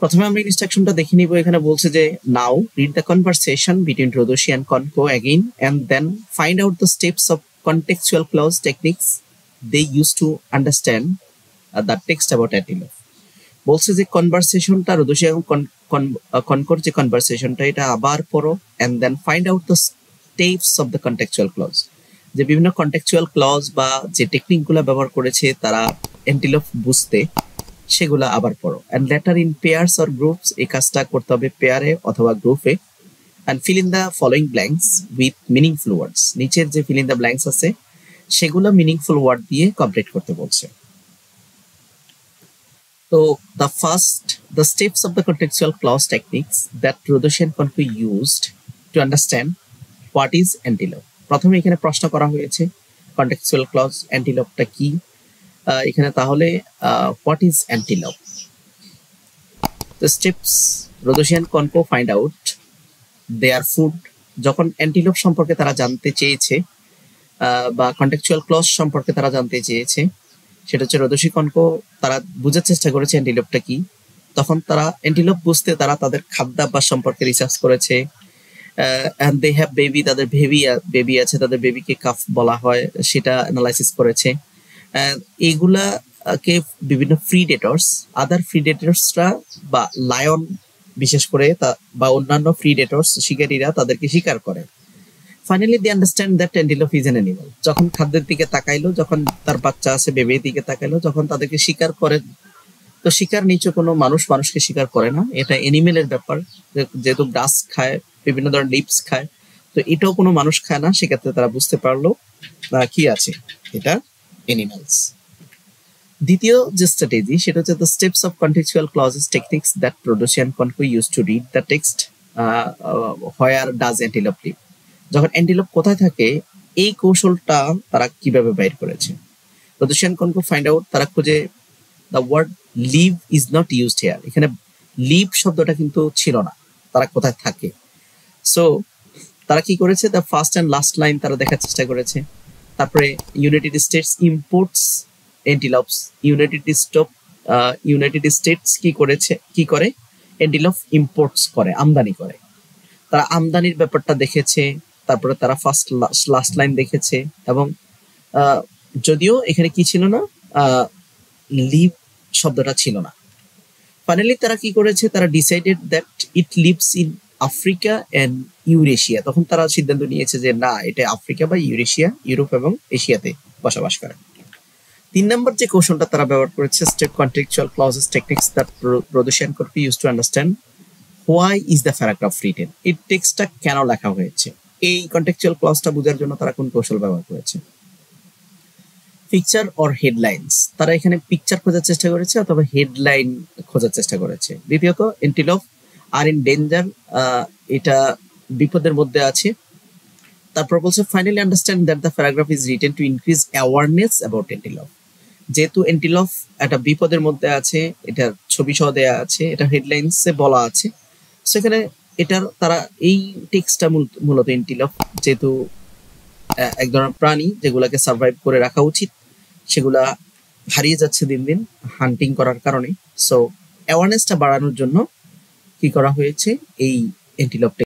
প্রথমে আমরা ইনস্ট্রাকশনটা দেখে নিব। এখানে বলছে যে now read the conversation between Rodoshi and Konko again and then find out the steps of contextual clues techniques they use to understand the text about antelope. বলছে যে কনভারসেশনটা রোদোশি এবং কনকোর যে কনভারসেশনটা এটা আবার পড়ো and then find out the steps of the contextual clause, যে বিভিন্ন contextual clause বা যে টেকনিকগুলো ব্যবহার করেছে তারা অ্যান্টিলোপ বুঝতে, সেগুলো আবার পড়ো। And letter in pairs or groups, এই কাজটা করতে হবে পেয়ারে অথবা গ্রুপে। And fill in the following blanks with meaningful ওয়ার্ডস, নিচের যে ফিল ইন দ্য ব্ল্যাঙ্কস আছে সেগুলো মিনিংফুল ওয়ার্ড দিয়ে কমপ্লিট করতে বলছে। তো the steps of the contextual clause techniques that Rodoshi and Konko used to understand what is antelope. প্রথমে এখানে প্রশ্ন করা হয়েছে contextual clause antelope-টা কি। এখানে তাহলে what is antelope? The steps Rodoshi and Konko find out their food. যখন antelope সম্পর্কে তারা জানতে চেয়েছে বা contextual clause সম্পর্কে তারা জানতে চেয়েছে, সেটা হচ্ছে রোদোশি কনকো তারা বোঝার চেষ্টা করেছে অ্যান্টিলোপটা কি। তখন তারা অ্যান্টিলোপ বুঝতে তারা তাদের খাদ্যাভ্যাস সম্পর্কে রিসার্চ করেছে। এন্ড দে হ্যাভ বেবি, তাদের বেবি আছে, তাদের বেবিকে কাফ বলা হয়, সেটা অ্যানালাইসিস করেছে। এইগুলাকে বিভিন্ন প্রিডেটরস, আদার প্রিডেটরসরা বা লায়ন বিশেষ করে বা অন্যান্য প্রিডেটরস শিকারীরা তাদেরকে শিকার করে। Finally they understand that antelope is an animal. যখন খাদ্যের দিকে তাকাইলো, যখন তার বাচ্চা আছে বেবির দিকে তাকাইলো, যখন তাদেরকে শিকার করে, তো শিকার নিচে কোনো মানুষকে শিকার করে না, এটা অ্যানিমেলের ব্যাপার। যেহেতু গ্রাস খায়, বিভিন্ন ধরনের লিপস খায়, তো এটাও কোনো মানুষ খায় না, সেক্ষেত্রে তারা বুঝতে পারলো কি আছে, এটা অ্যানিমালস। দ্বিতীয় যে স্ট্র্যাটেজি সেটা হচ্ছে the steps of contextual clues techniques that Rodoshi and Konko use to read the text where does antelope live. যখন অ্যান্টিলোপ কোথায় থাকে এই কৌশলটা তারা কিভাবে বাইর করেছে। রোদোশি এন্ড কনকো ফাইন্ড আউট, তারা খুঁজে the word live is not used here, এখানে লিভ শব্দটা কিন্তু ছিল না, তারা কোথায় থাকে। সো তারা কি করেছে, the first and last line তারা দেখার চেষ্টা করেছে। তারপরে United states imports অ্যান্টিলোপস, United states কি করে অ্যান্টিলোপ ইম্পোর্টস করে, আমদানি করে। তারা আমদানির ব্যাপারটা দেখেছে, তারপরে তারা ফার্স্ট লাস্ট লাইন দেখেছে, এবং যদিও এখানে কি ছিল না, লিভ শব্দটা ছিল না। ফাইনালি তারা কি করেছে, তারা decided that it lives in Africa and Eurasia. তখন তারা সিদ্ধান্ত নিয়েছে যে না, এটা আফ্রিকা বা ইউরেশিয়া, ইউরোপ এবং এশিয়াতে বসবাস করে। 3 নম্বর যে কৌশলটা তারা ব্যবহার করেছে, step contextual clues techniques that Rodoshi and Konko use to understand why is the paragraph written, এই টেক্সটটা কেন লেখা হয়েছে। এই কন্টেক্সচুয়াল ক্লজটা বোঝার জন্য তারা কোন কৌশল ব্যবহার করেছে। পিকচার অর হেডলাইন্স, তারা এখানে পিকচার খোঁজার চেষ্টা করেছে অথবা হেডলাইন খোঁজার চেষ্টা করেছে। দ্বিতীয়ত অ্যান্টিলোপ আর ইন ডেঞ্জার, এটা বিপদের মধ্যে আছে। তারপর বলছে finally understand that the paragraph is written to increase awareness about antelope. যেহেতু অ্যান্টিলোপ একটা বিপদের মধ্যে আছে, এটার ছবি সহ দেওয়া আছে, এটা হেডলাইন্সে বলা আছে, সেখানে এটার তারা এই টেক্সটটা মূলত অ্যান্টিলোপ যেহেতু এক ধরনের প্রাণী যেগুলাকে সার্ভাইভ করে রাখা উচিত, সেগুলা হারিয়ে যাচ্ছে দিন দিন হান্টিং করার কারণে। সো অ্যাওয়ারনেসটা বাড়ানোর জন্য কি করা হয়েছে, এই অ্যান্টিলোপ